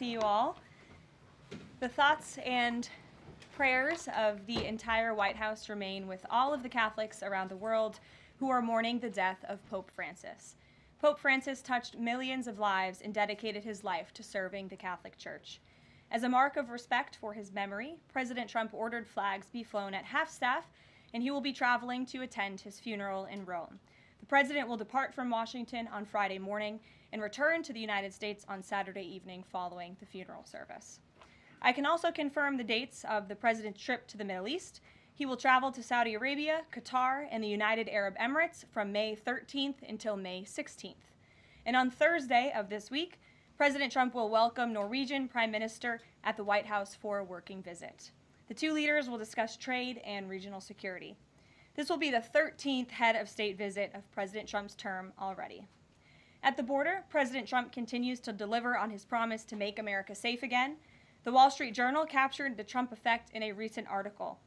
see you all. The thoughts and prayers of the entire White House remain with all of the Catholics around the world who are mourning the death of Pope Francis. Pope Francis touched millions of lives and dedicated his life to serving the Catholic Church. As a mark of respect for his memory, President Trump ordered flags be flown at half-staff, and he will be traveling to attend his funeral in Rome. The president will depart from Washington on Friday morning and return to the United States on Saturday evening following the funeral service. I can also confirm the dates of the president's trip to the Middle East. He will travel to Saudi Arabia, Qatar, and the United Arab Emirates from May 13th until May 16th. And on Thursday of this week, President Trump will welcome Norwegian Prime Minister at the White House for a working visit. The two leaders will discuss trade and regional security. This will be the 13th head of state visit of President Trump's term already. At the border, President Trump continues to deliver on his promise to make America safe again. The Wall Street Journal captured the Trump effect in a recent article.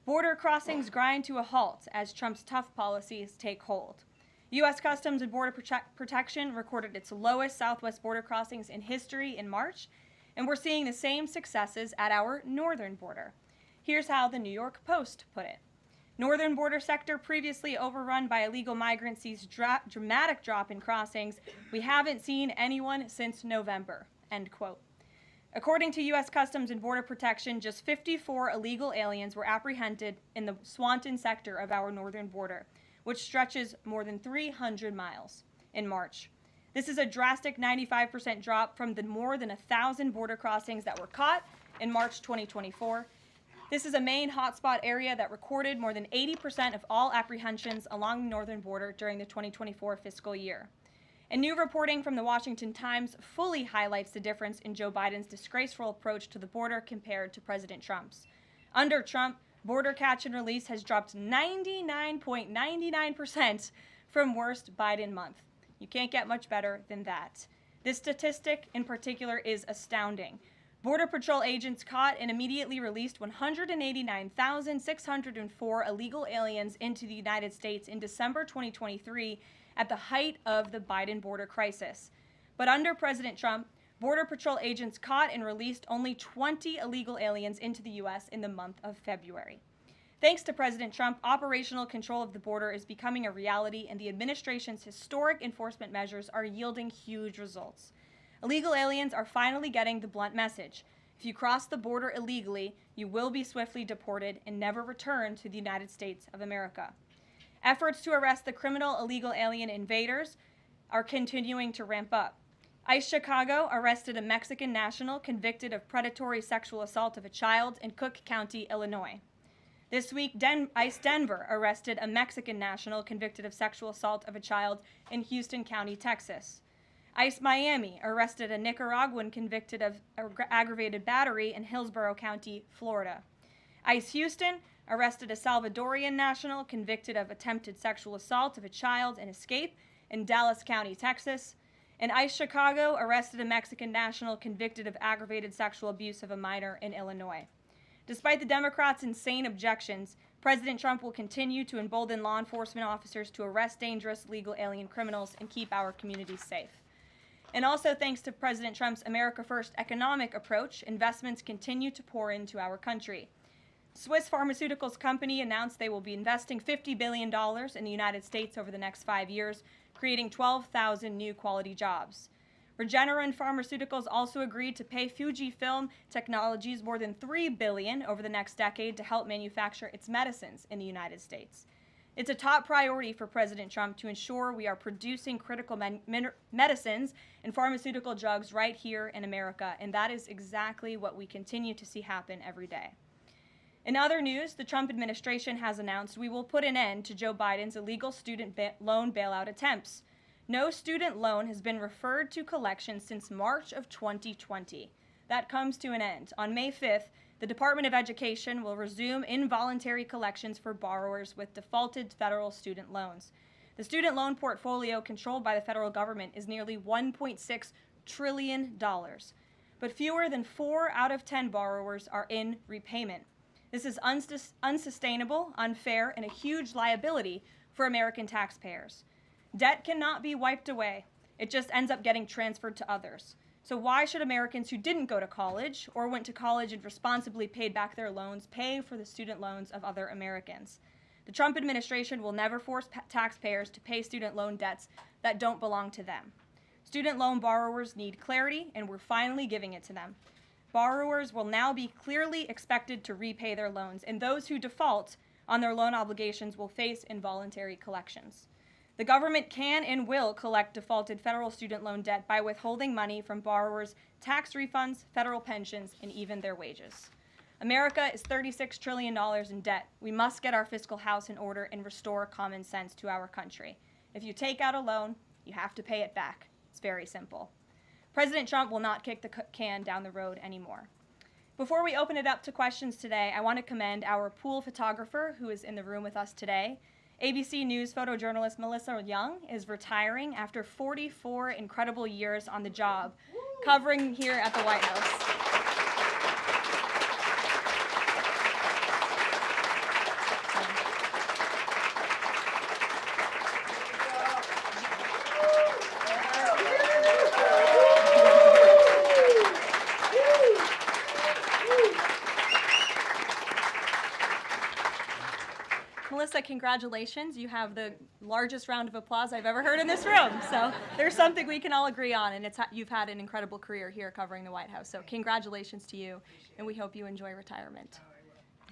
Border crossings grind to a halt as Trump's tough policies take hold. U.S. Customs and Border Protection recorded its lowest southwest border crossings in history in March, and we're seeing the same successes at our northern border. Here's how the New York Post put it. Northern border sector previously overrun by illegal migrants sees dramatic drop in crossings. We haven't seen anyone since November, end quote. According to U.S. Customs and Border Protection, just 54 illegal aliens were apprehended in the Swanton sector of our northern border, which stretches more than 300 miles in March. This is a drastic 95% drop from the more than 1,000 border crossings that were caught in March 2024. This is a main hotspot area that recorded more than 80% of all apprehensions along the northern border during the 2024 fiscal year. And new reporting from the Washington Times fully highlights the difference in Joe Biden's disgraceful approach to the border compared to President Trump's. Under Trump, border catch and release has dropped 99.99% from worst Biden month. You can't get much better than that. This statistic in particular is astounding. Border Patrol agents caught and immediately released 189,604 illegal aliens into the United States in December 2023 at the height of the Biden border crisis. But under President Trump, Border Patrol agents caught and released only 20 illegal aliens into the U.S. in the month of February. Thanks to President Trump, operational control of the border is becoming a reality, and the administration's historic enforcement measures are yielding huge results. Illegal aliens are finally getting the blunt message. If you cross the border illegally, you will be swiftly deported and never return to the United States of America. Efforts to arrest the criminal illegal alien invaders are continuing to ramp up. ICE Chicago arrested a Mexican national convicted of predatory sexual assault of a child in Cook County, Illinois. This week, ICE Denver arrested a Mexican national convicted of sexual assault of a child in Houston County, Texas. ICE Miami arrested a Nicaraguan convicted of aggravated battery in Hillsborough County, Florida. ICE Houston arrested a Salvadorian national convicted of attempted sexual assault of a child in Escape in Dallas County, Texas. And ICE Chicago arrested a Mexican national convicted of aggravated sexual abuse of a minor in Illinois. Despite the Democrats' insane objections, President Trump will continue to embolden law enforcement officers to arrest dangerous legal alien criminals and keep our communities safe. And also thanks to President Trump's America First economic approach, investments continue to pour into our country. Swiss pharmaceuticals company announced they will be investing $50 billion in the United States over the next 5 years, creating 12,000 new quality jobs. Regeneron Pharmaceuticals also agreed to pay Fujifilm Technologies more than $3 billion over the next decade to help manufacture its medicines in the United States. It's a top priority for President Trump to ensure we are producing critical medicines and pharmaceutical drugs right here in America, and that is exactly what we continue to see happen every day. In other news, the Trump administration has announced we will put an end to Joe Biden's illegal student loan bailout attempts. No student loan has been referred to collection since March of 2020. That comes to an end. On May 5th, the Department of Education will resume involuntary collections for borrowers with defaulted federal student loans. The student loan portfolio controlled by the federal government is nearly $1.6 trillion, but fewer than 4 out of 10 borrowers are in repayment. This is unsustainable, unfair, and a huge liability for American taxpayers. Debt cannot be wiped away. It just ends up getting transferred to others. So why should Americans who didn't go to college or went to college and responsibly paid back their loans pay for the student loans of other Americans? The Trump administration will never force taxpayers to pay student loan debts that don't belong to them. Student loan borrowers need clarity, and we're finally giving it to them. Borrowers will now be clearly expected to repay their loans, and those who default on their loan obligations will face involuntary collections. The government can and will collect defaulted federal student loan debt by withholding money from borrowers' tax refunds, federal pensions, and even their wages. America is $36 trillion in debt. We must get our fiscal house in order and restore common sense to our country. If you take out a loan, you have to pay it back. It's very simple. President Trump will not kick the can down the road anymore. Before we open it up to questions today, I want to commend our pool photographer who is in the room with us today. ABC News photojournalist Melissa Young is retiring after 44 incredible years on the job, covering here at the White House. Melissa, congratulations. You have the largest round of applause I've ever heard in this room. So there's something we can all agree on, and you've had an incredible career here covering the White House. So congratulations to you, and we hope you enjoy retirement.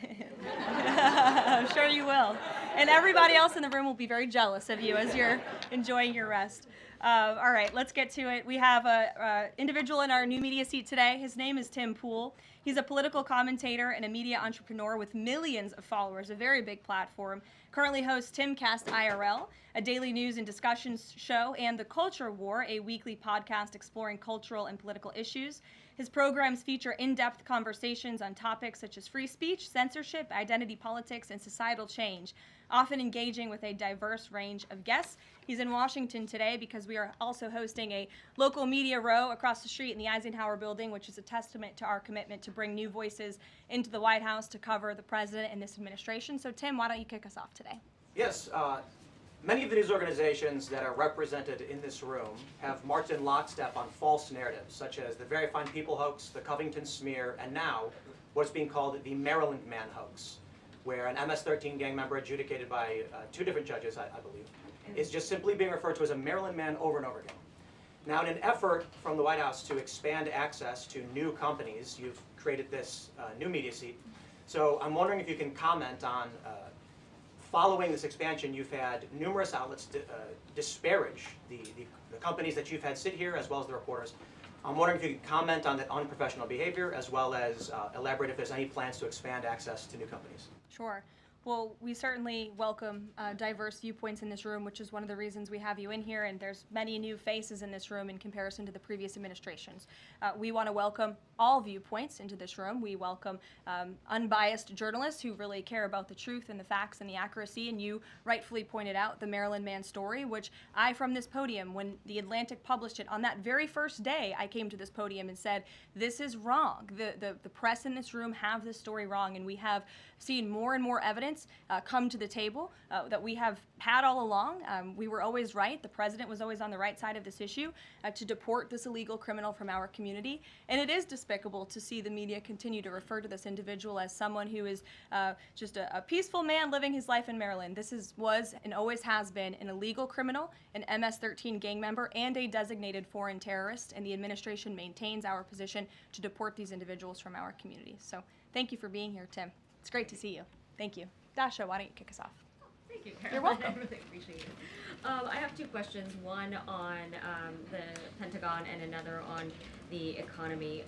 I'm sure you will. And everybody else in the room will be very jealous of you as you're enjoying your rest. All right, let's get to it. We have an individual in our new media seat today. His name is Tim Pool. He's a political commentator and a media entrepreneur with millions of followers, a very big platform. Currently hosts Timcast IRL, a daily news and discussions show, and The Culture War, a weekly podcast exploring cultural and political issues. His programs feature in-depth conversations on topics such as free speech, censorship, identity politics, and societal change, often engaging with a diverse range of guests. He's in Washington today because we are also hosting a local media row across the street in the Eisenhower building, which is a testament to our commitment to bring new voices into the White House to cover the president and this administration. So Tim, why don't you kick us off today? Yes. Many of the news organizations that are represented in this room have marched in lockstep on false narratives, such as the Very Fine People hoax, the Covington smear, and now what's being called the Maryland Man hoax, where an MS-13 gang member adjudicated by two different judges, I believe, is just simply being referred to as a Maryland Man over and over again. Now, in an effort from the White House to expand access to new companies, you've created this new media seat. So I'm wondering if you can comment on following this expansion, you've had numerous outlets disparage the companies that you've had sit here, as well as the reporters. I'm wondering if you could comment on that unprofessional behavior, as well as elaborate if there's any plans to expand access to new companies. Sure. Well, we certainly welcome diverse viewpoints in this room, which is one of the reasons we have you in here, and there's many new faces in this room in comparison to the previous administrations. We want to welcome all viewpoints into this room. We welcome unbiased journalists who really care about the truth and the facts and the accuracy, and you rightfully pointed out the Maryland Man story, which I, from this podium, when The Atlantic published it, on that very first day, I came to this podium and said, this is wrong. The press in this room have this story wrong, and we have seen more and more evidence come to the table that we have had all along. We were always right. The president was always on the right side of this issue to deport this illegal criminal from our community. And it is despicable to see the media continue to refer to this individual as someone who is just a peaceful man living his life in Maryland. This was and always has been an illegal criminal, an MS-13 gang member, and a designated foreign terrorist. And the administration maintains our position to deport these individuals from our community. So thank you for being here, Tim. It's great to see you. Thank you. Dasha, why don't you kick us off? Thank you, Karoline. You're welcome. I really appreciate it. I have two questions, one on the Pentagon and another on the economy.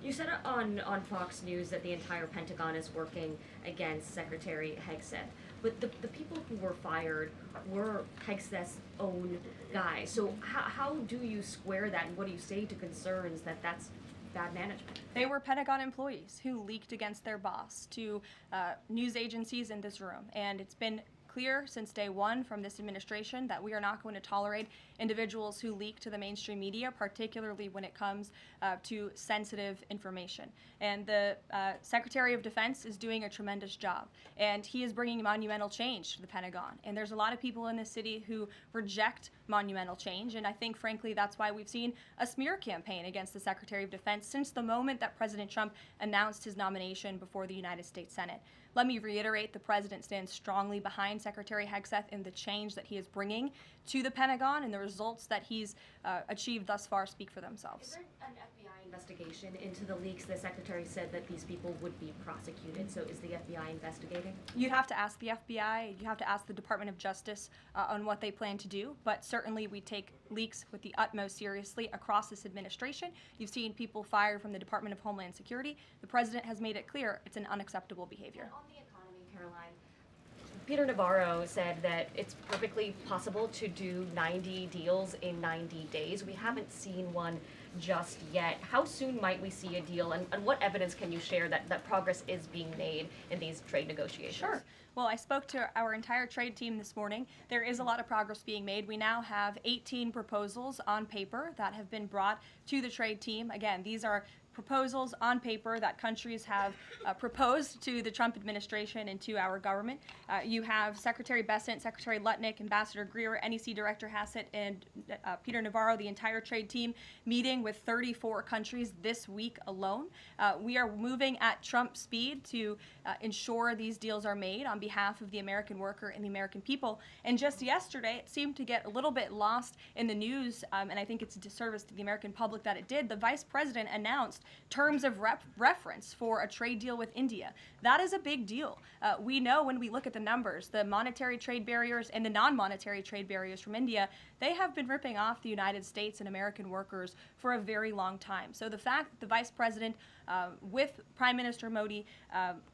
You said on Fox News that the entire Pentagon is working against Secretary Hegseth, but the people who were fired were Hegseth's own guys. So how do you square that, and what do you say to concerns that that's bad management? They were Pentagon employees who leaked against their boss to news agencies in this room, and it's been clear since day one from this administration that we are not going to tolerate individuals who leak to the mainstream media, particularly when it comes to sensitive information. And the Secretary of Defense is doing a tremendous job, and he is bringing monumental change to the Pentagon. And there's a lot of people in this city who reject monumental change, and I think, frankly, that's why we've seen a smear campaign against the Secretary of Defense since the moment that President Trump announced his nomination before the United States Senate. Let me reiterate, the president stands strongly behind Secretary Hegseth and the change that he is bringing to the Pentagon, and the results that he's achieved thus far speak for themselves. Is there an FBI investigation into the leaks? The secretary said that these people would be prosecuted, so is the FBI investigating? You'd have to ask the FBI, you have to ask the Department of Justice on what they plan to do, but certainly we take leaks with the utmost seriously across this administration. You've seen people fired from the Department of Homeland Security. The president has made it clear it's an unacceptable behavior. And on the economy, Caroline, Peter Navarro said that it's perfectly possible to do 90 deals in 90 days. We haven't seen one just yet. How soon might we see a deal, and what evidence can you share that progress is being made in these trade negotiations? Sure. Well, I spoke to our entire trade team this morning. There is a lot of progress being made. We now have 18 proposals on paper that have been brought to the trade team. Again, these are proposals on paper that countries have proposed to the Trump administration and to our government. You have Secretary Bessent, Secretary Lutnick, Ambassador Greer, NEC Director Hassett, and Peter Navarro, the entire trade team, meeting with 34 countries this week alone. We are moving at Trump speed to ensure these deals are made on behalf of the American worker and the American people. And just yesterday, it seemed to get a little bit lost in the news, and I think it's a disservice to the American public that it did. The Vice President announced terms of reference for a trade deal with India. That is a big deal. We know when we look at the numbers, the monetary trade barriers and the non-monetary trade barriers from India, they have been ripping off the United States and American workers for a very long time. So the fact that the Vice President with Prime Minister Modi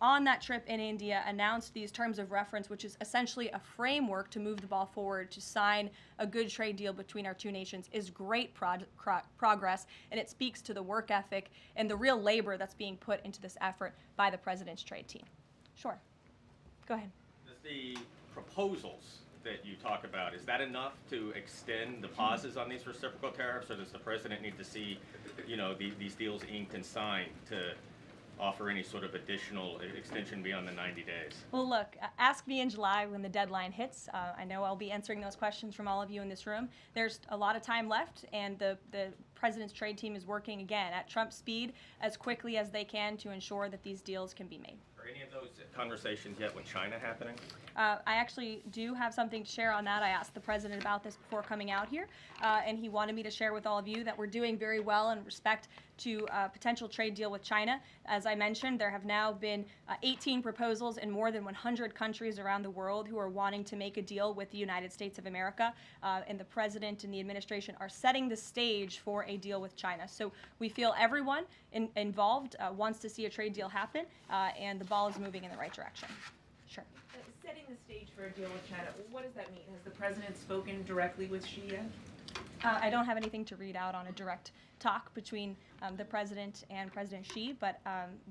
on that trip in India announced these terms of reference, which is essentially a framework to move the ball forward to sign a good trade deal between our two nations, is great progress, and it speaks to the work ethic and the real labor that's being put into this effort by the president's trade team. Sure. Go ahead. Does the proposals that you talk about, is that enough to extend the pauses on these reciprocal tariffs, or does the president need to see, these deals inked and signed to offer any sort of additional extension beyond the 90 days? Well, look, ask me in July when the deadline hits. I know I'll be answering those questions from all of you in this room. There's a lot of time left, and the president's trade team is working, again, at Trump speed as quickly as they can to ensure that these deals can be made. Are any of those conversations yet with China happening? I actually do have something to share on that. I asked the president about this before coming out here, and he wanted me to share with all of you that we're doing very well in respect to a potential trade deal with China. As I mentioned, there have now been 18 proposals in more than 100 countries around the world who are wanting to make a deal with the United States of America, and the president and the administration are setting the stage for a deal with China. So we feel everyone involved wants to see a trade deal happen, and the ball is moving in the right direction. Sure. Setting the stage for a deal with China, what does that mean? Has the president spoken directly with Xi yet? I don't have anything to read out on a direct talk between the president and President Xi, but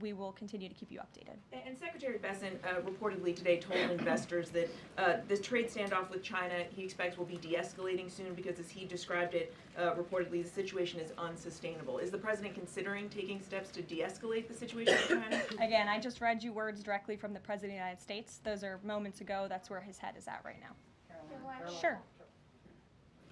we will continue to keep you updated. And Secretary Bessent reportedly today told investors that this trade standoff with China he expects will be de-escalating soon because, as he described it, reportedly the situation is unsustainable. Is the president considering taking steps to de-escalate the situation with China? Again, I just read you words directly from the President of the United States. Those are moments ago. That's where his head is at right now. Caroline. Sure.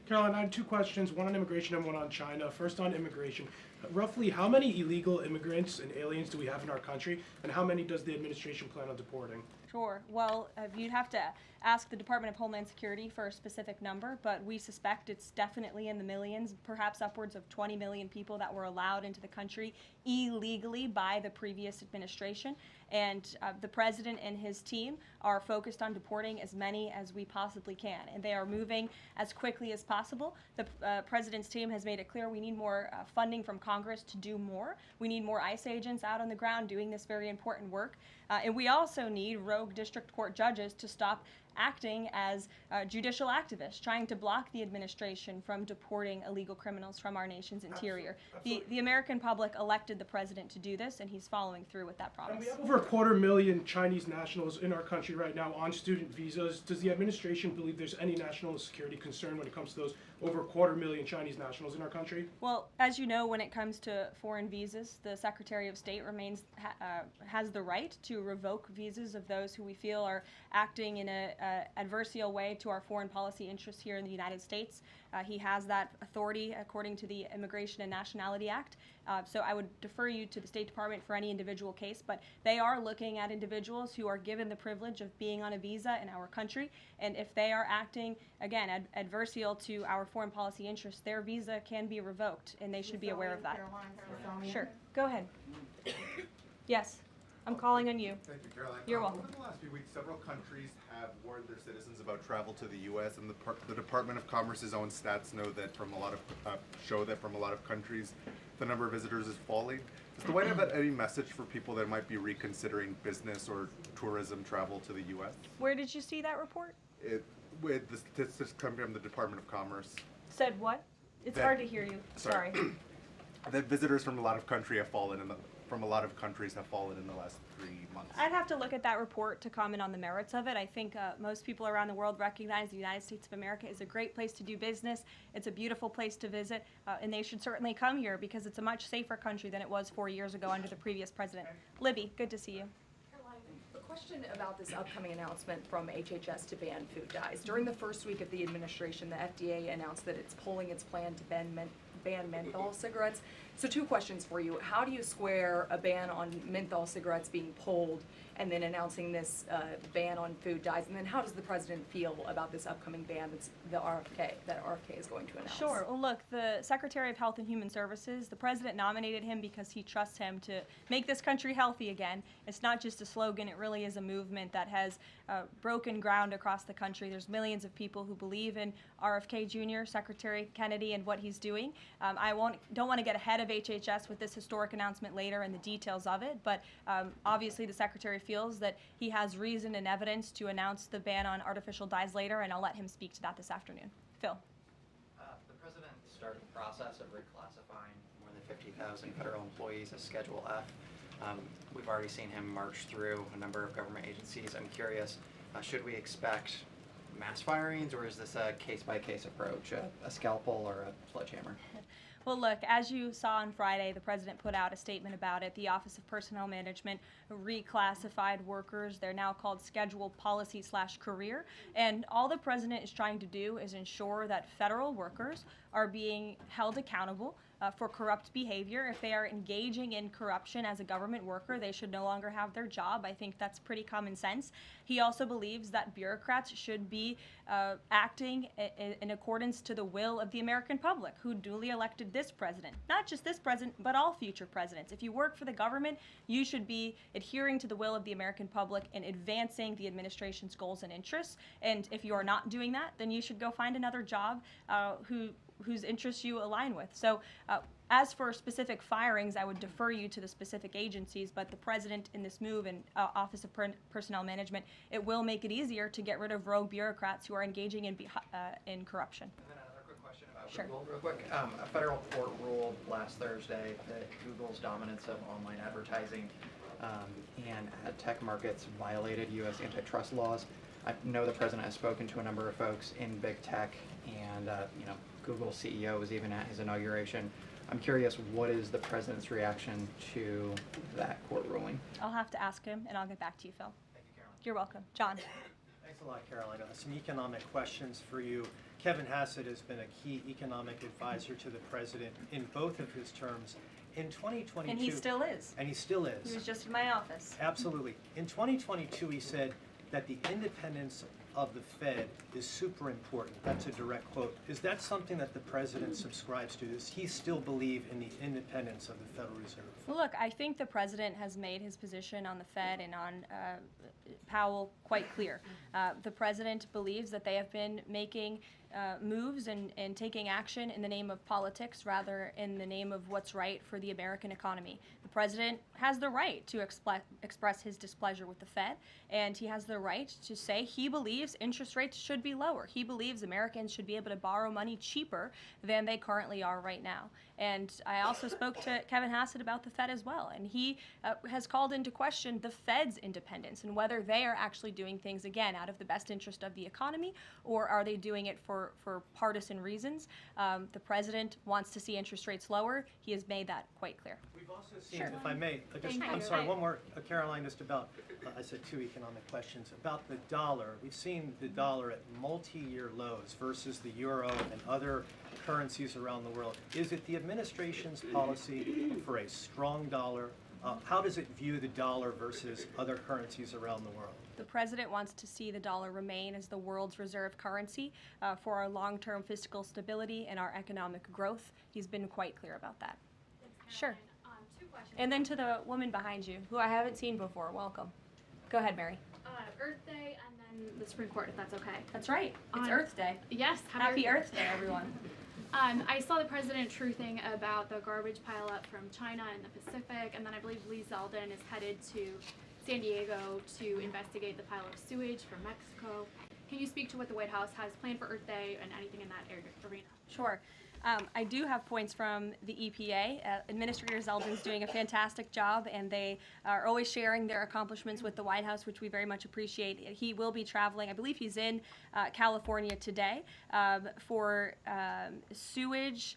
Caroline, I had two questions, one on immigration and one on China. First on immigration. Roughly how many illegal immigrants and aliens do we have in our country, and how many does the administration plan on deporting? Sure. Well, you'd have to ask the Department of Homeland Security for a specific number, but we suspect it's definitely in the millions, perhaps upwards of 20 million people that were allowed into the country illegally by the previous administration. And the president and his team are focused on deporting as many as we possibly can, and they are moving as quickly as possible. The president's team has made it clear we need more funding from Congress to do more. We need more ICE agents out on the ground doing this very important work. And we also need rogue district court judges to stop acting as judicial activists, trying to block the administration from deporting illegal criminals from our nation's interior. The American public elected the president to do this, and he's following through with that promise. And we have over 250,000 Chinese nationals in our country right now on student visas. Does the administration believe there's any national security concern when it comes to those over 250,000 Chinese nationals in our country? Well, as you know, when it comes to foreign visas, the Secretary of State has the right to revoke visas of those who we feel are acting in a adversarial way to our foreign policy interests here in the United States. He has that authority according to the Immigration and Nationality Act. So I would defer you to the State Department for any individual case, but they are looking at individuals who are given the privilege of being on a visa in our country, and if they are acting, again, adversarial to our foreign policy interests, their visa can be revoked, and they should be aware of that. Caroline. Sure, go ahead. Yes, I'm calling on you. Thank you, Caroline. You're welcome. Over the last few weeks, several countries have warned their citizens about travel to the U.S., and the Department of Commerce's own stats know that from a lot of countries, the number of visitors is falling. Does the White House have any message for people that might be reconsidering business or tourism travel to the U.S.? Where did you see that report? With the statistics coming from the Department of Commerce, Said what? It's That- hard to hear you. Sorry. that visitors from a lot of countries have fallen in the last 3 months. I'd have to look at that report to comment on the merits of it. I think most people around the world recognize the United States of America is a great place to do business. It's a beautiful place to visit, and they should certainly come here because it's a much safer country than it was 4 years ago under the previous president. Libby, good to see you. Caroline, a question about this upcoming announcement from HHS to ban food dyes. During the first week of the administration, the FDA announced that it's pulling its plan to ban menthol cigarettes. So 2 questions for you. How do you square a ban on menthol cigarettes being pulled and then announcing this ban on food dyes? And then how does the president feel about this upcoming ban that RFK is going to announce? Sure. Well, look, the Secretary of Health and Human Services, the president nominated him because he trusts him to make this country healthy again. It's not just a slogan, it really is a movement that has broken ground across the country. There's millions of people who believe in RFK Jr., Secretary Kennedy, and what he's doing. I don't want to get ahead of HHS with this historic announcement later and the details of it, but obviously the Secretary feels that he has reason and evidence to announce the ban on artificial dyes later, and I'll let him speak to that this afternoon. Phil. The president started the process of reclassifying more than 50,000 federal employees as Schedule F. We've already seen him march through a number of government agencies. I'm curious, should we expect mass firings, or is this a case-by-case approach, a scalpel or a sledgehammer? Well, look, as you saw on Friday, the president put out a statement about it. The Office of Personnel Management reclassified workers. They're now called Schedule Policy/Career. And all the president is trying to do is ensure that federal workers are being held accountable for corrupt behavior. If they are engaging in corruption as a government worker, they should no longer have their job. I think that's pretty common sense. He also believes that bureaucrats should be acting in accordance to the will of the American public, who duly elected this president. Not just this president, but all future presidents. If you work for the government, you should be adhering to the will of the American public and advancing the administration's goals and interests. And if you are not doing that, then you should go find another job whose interests you align with. So as for specific firings, I would defer you to the specific agencies, but the president in this move and Office of Personnel Management, it will make it easier to get rid of rogue bureaucrats who are engaging in corruption. And then another quick question about Sure. Google, real quick. A federal court ruled last Thursday that Google's dominance of online advertising and ad tech markets violated U.S. antitrust laws. I know the president has spoken to a number of folks in big tech, and Google's CEO was even at his inauguration. I'm curious, what is the president's reaction to that court ruling? I'll have to ask him, and I'll get back to you, Phil. Thank you, Caroline. You're welcome. John. Thanks a lot, Caroline. Some economic questions for you. Kevin Hassett has been a key economic advisor to the president in both of his terms. In 2022... And he still is. And he still is. He was just in my office. Absolutely. In 2022, he said that the independence of the Fed is super important. That's a direct quote. Is that something that the president subscribes to? Does he still believe in the independence of the Federal Reserve? Well, look, I think the president has made his position on the Fed and on Powell quite clear. The president believes that they have been making moves and taking action in the name of politics rather in the name of what's right for the American economy. The president has the right to express his displeasure with the Fed, and he has the right to say he believes interest rates should be lower. He believes Americans should be able to borrow money cheaper than they currently are right now. And I also spoke to Kevin Hassett about the Fed as well, and he has called into question the Fed's independence and whether they are actually doing things, again, out of the best interest of the economy, or are they doing it for partisan reasons. The president wants to see interest rates lower. He has made that quite clear. We've also seen, Sure. if I may, I'm sorry, one more, Caroline, just about, I said 2 economic questions. About the dollar, we've seen the dollar at multi-year lows versus the euro and other currencies around the world. Is it the administration's policy for a strong dollar? How does it view the dollar versus other currencies around the world? The president wants to see the dollar remain as the world's reserve currency for our long-term fiscal stability and our economic growth. He's been quite clear about that. Sure. Two questions. And then to the woman behind you, who I haven't seen before, welcome. Go ahead, Mary. Earth Day and then the Supreme Court, if that's okay. That's right. It's Earth Day. Yes. Happy Earth Day, everyone. I saw the president truthing about the garbage pileup from China in the Pacific, and then I believe Lee Zeldin is headed to San Diego to investigate the pile of sewage from Mexico. Can you speak to what the White House has planned for Earth Day and anything in that arena? Sure. I do have points from the EPA. Administrator Zeldin's doing a fantastic job, and they are always sharing their accomplishments with the White House, which we very much appreciate. He will be traveling, I believe he's in California today, for sewage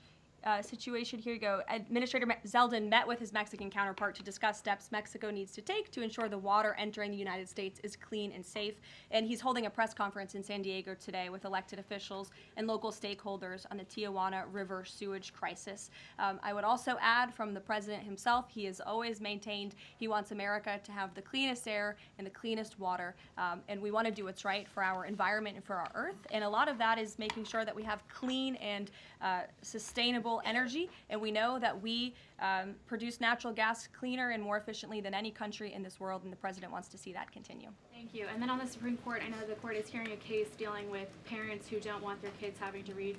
situation. Here you go. Administrator Zeldin met with his Mexican counterpart to discuss steps Mexico needs to take to ensure the water entering the United States is clean and safe. And he's holding a press conference in San Diego today with elected officials and local stakeholders on the Tijuana River sewage crisis. I would also add from the president himself, he has always maintained he wants America to have the cleanest air and the cleanest water. And we want to do what's right for our environment and for our earth. And a lot of that is making sure that we have clean and sustainable energy, and we know that we produce natural gas cleaner and more efficiently than any country in this world, and the president wants to see that continue. Thank you. And then on the Supreme Court, I know the court is hearing a case dealing with parents who don't want their kids having to read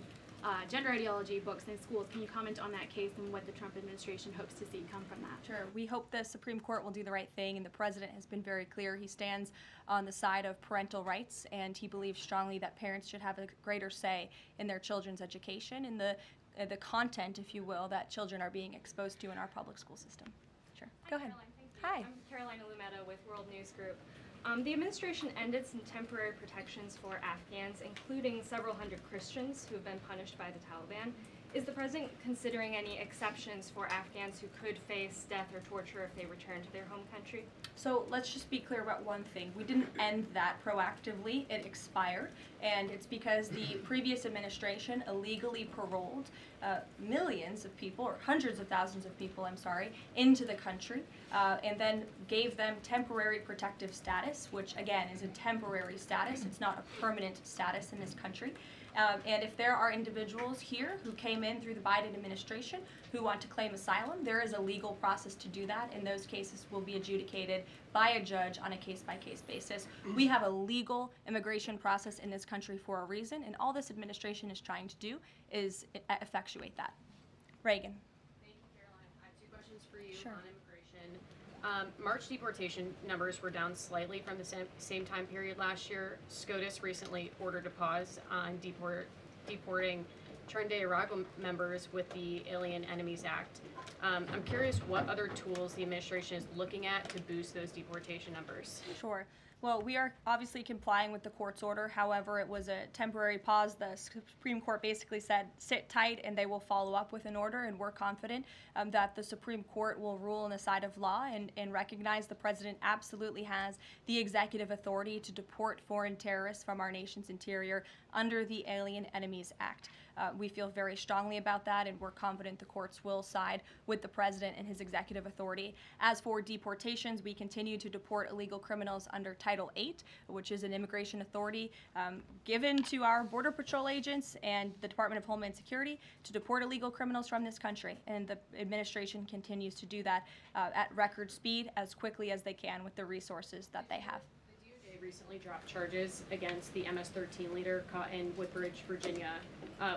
gender ideology books in schools. Can you comment on that case and what the Trump administration hopes to see come from that? Sure. We hope the Supreme Court will do the right thing, and the president has been very clear. He stands on the side of parental rights, and he believes strongly that parents should have a greater say in their children's education and the content, if you will, that children are being exposed to in our public school system. Sure. Go ahead. Caroline, thank you. Hi. I'm Karoline with World News Group. The administration ended some temporary protections for Afghans, including several hundred Christians who have been punished by the Taliban. Is the president considering any exceptions for Afghans who could face death or torture if they return to their home country? So let's just be clear about one thing. We didn't end that proactively. It expired, and it's because the previous administration illegally paroled millions of people, or hundreds of thousands of people, into the country, and then gave them temporary protective status, which again is a temporary status. It's not a permanent status in this country. And if there are individuals here who came in through the Biden administration who want to claim asylum, there is a legal process to do that, and those cases will be adjudicated by a judge on a case-by-case basis. We have a legal immigration process in this country for a reason, and all this administration is trying to do is effectuate that. Reagan. Thank you, Caroline. I have two questions for you Sure. on immigration. March deportation numbers were down slightly from the same time period last year. SCOTUS recently ordered a pause on deporting Trinidad and Tobago members with the Alien Enemies Act. I'm curious what other tools the administration is looking at to boost those deportation numbers. Sure. Well, we are obviously complying with the court's order. However, it was a temporary pause. The Supreme Court basically said, sit tight, and they will follow up with an order, and we're confident that the Supreme Court will rule on the side of law and recognize the president absolutely has the executive authority to deport foreign terrorists from our nation's interior under the Alien Enemies Act. We feel very strongly about that, and we're confident the courts will side with the president and his executive authority. As for deportations, we continue to deport illegal criminals under Title VIII, which is an immigration authority given to our Border Patrol agents and the Department of Homeland Security to deport illegal criminals from this country. And the administration continues to do that at record speed as quickly as they can with the resources that they have. The DOJ recently dropped charges against the MS-13 leader caught in Woodbridge, Virginia,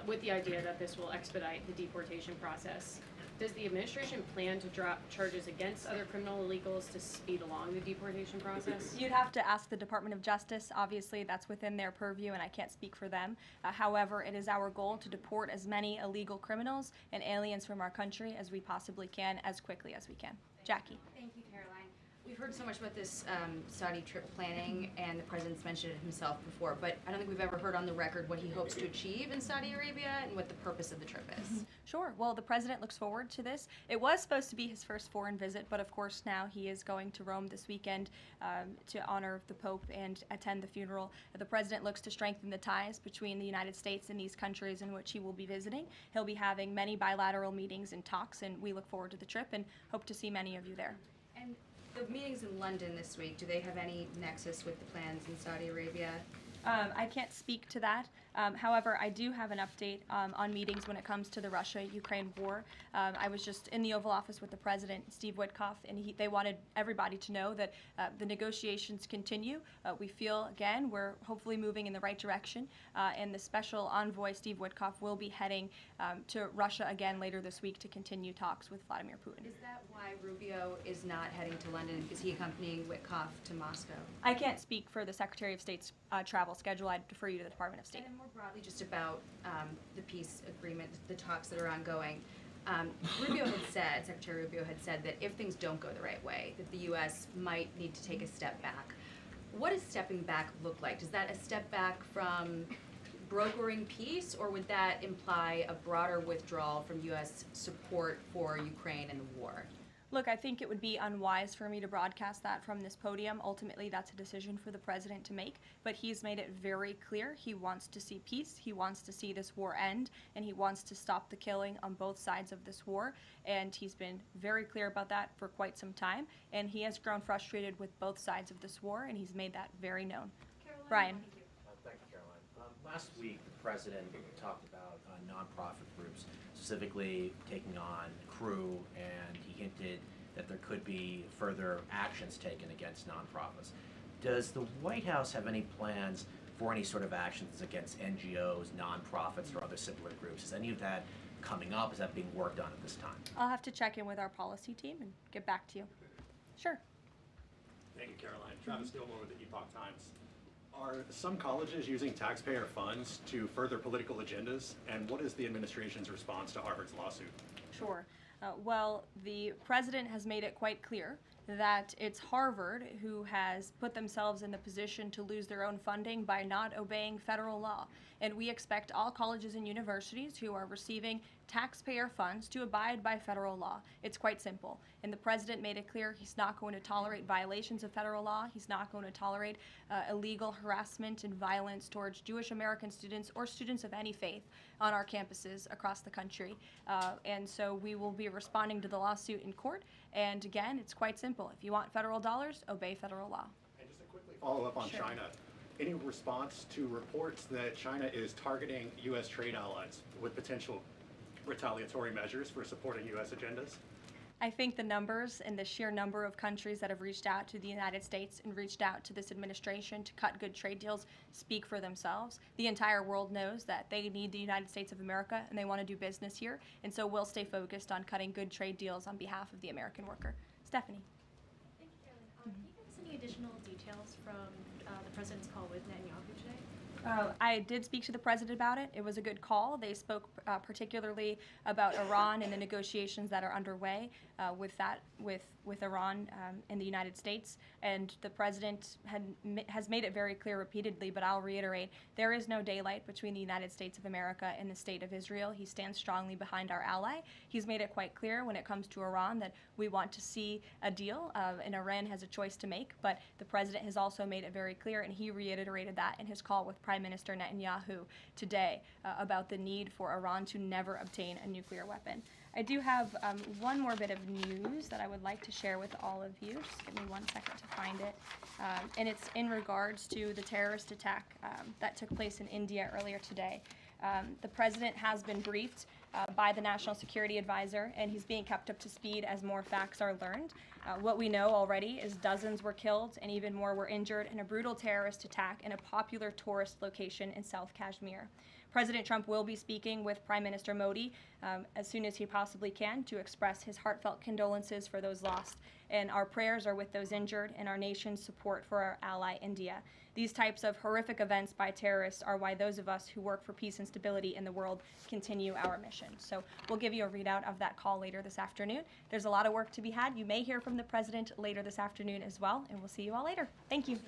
with the idea that this will expedite the deportation process. Does the administration plan to drop charges against other criminal illegals to speed along the deportation process? You'd have to ask the Department of Justice. Obviously, that's within their purview, and I can't speak for them. However, it is our goal to deport as many illegal criminals and aliens from our country as we possibly can, as quickly as we can. Jackie. Thank you, Caroline. We've heard so much about this Saudi trip planning, and the president's mentioned it himself before, but I don't think we've ever heard on the record what he hopes to achieve in Saudi Arabia and what the purpose of the trip is. Sure. Well, the president looks forward to this. It was supposed to be his first foreign visit, but of course now he is going to Rome this weekend to honor the Pope and attend the funeral. The president looks to strengthen the ties between the United States and these countries in which he will be visiting. He'll be having many bilateral meetings and talks, and we look forward to the trip and hope to see many of you there. And the meetings in London this week, do they have any nexus with the plans in Saudi Arabia? I can't speak to that. However, I do have an update on meetings when it comes to the Russia-Ukraine war. I was just in the Oval Office with the President, Steve Witkoff, and they wanted everybody to know that the negotiations continue. We feel, again, we're hopefully moving in the right direction, and the special envoy, Steve Witkoff, will be heading to Russia again later this week to continue talks with Vladimir Putin. Is that why Rubio is not heading to London? Is he accompanying Witkoff to Moscow? I can't speak for the Secretary of State's travel schedule. I'd defer you to the Department of State. And then more broadly, just about the peace agreement, the talks that are ongoing. Secretary Rubio had said that if things don't go the right way, that the U.S. might need to take a step back. What does stepping back look like? Does that a step back from brokering peace, or would that imply a broader withdrawal from U.S. support for Ukraine and the war? Look, I think it would be unwise for me to broadcast that from this podium. Ultimately, that's a decision for the president to make, but he's made it very clear he wants to see peace, he wants to see this war end, and he wants to stop the killing on both sides of this war, and he's been very clear about that for quite some time, and he has grown frustrated with both sides of this war, and he's made that very known. Caroline, Brian. Thank you, Caroline. Last week, the president talked about nonprofit groups, specifically taking on crew, and he hinted that there could be further actions taken against nonprofits. Does the White House have any plans for any sort of actions against NGOs, nonprofits, or other similar groups? Is any of that coming up? Is that being worked on at this time? I'll have to check in with our policy team and get back to you. Sure. Thank you, Caroline. Travis Gilmore with the Epoch Times. Are some colleges using taxpayer funds to further political agendas? And what is the administration's response to Harvard's lawsuit? Sure. Well, the president has made it quite clear that it's Harvard who has put themselves in the position to lose their own funding by not obeying federal law. And we expect all colleges and universities who are receiving taxpayer funds to abide by federal law. It's quite simple. And the president made it clear he's not going to tolerate violations of federal law. He's not going to tolerate illegal harassment and violence towards Jewish American students or students of any faith on our campuses across the country. And so we will be responding to the lawsuit in court. And again, it's quite simple. If you want federal dollars, obey federal law. And just to quickly follow up on China, any response to reports that China is targeting U.S. trade allies with potential retaliatory measures for supporting U.S. agendas? I think the numbers and the sheer number of countries that have reached out to the United States and reached out to this administration to cut good trade deals speak for themselves. The entire world knows that they need the United States of America and they want to do business here, and so we'll stay focused on cutting good trade deals on behalf of the American worker. Stephanie. Thank you, Caroline. Can you give us any additional details from the president's call with Netanyahu today? I did speak to the president about it. It was a good call. They spoke particularly about Iran and the negotiations that are underway with Iran and the United States. And the president has made it very clear repeatedly, but I'll reiterate, there is no daylight between the United States of America and the state of Israel. He stands strongly behind our ally. He's made it quite clear when it comes to Iran that we want to see a deal, and Iran has a choice to make. But the president has also made it very clear, and he reiterated that in his call with Prime Minister Netanyahu today about the need for Iran to never obtain a nuclear weapon. I do have one more bit of news that I would like to share with all of you. Just give me 1 second to find it. And it's in regards to the terrorist attack that took place in India earlier today. The president has been briefed by the National Security Advisor, and he's being kept up to speed as more facts are learned. What we know already is dozens were killed and even more were injured in a brutal terrorist attack in a popular tourist location in South Kashmir. President Trump will be speaking with Prime Minister Modi as soon as he possibly can to express his heartfelt condolences for those lost. And our prayers are with those injured and our nation's support for our ally, India. These types of horrific events by terrorists are why those of us who work for peace and stability in the world continue our mission. So we'll give you a readout of that call later this afternoon. There's a lot of work to be had. You may hear from the president later this afternoon as well, and we'll see you all later. Thank you.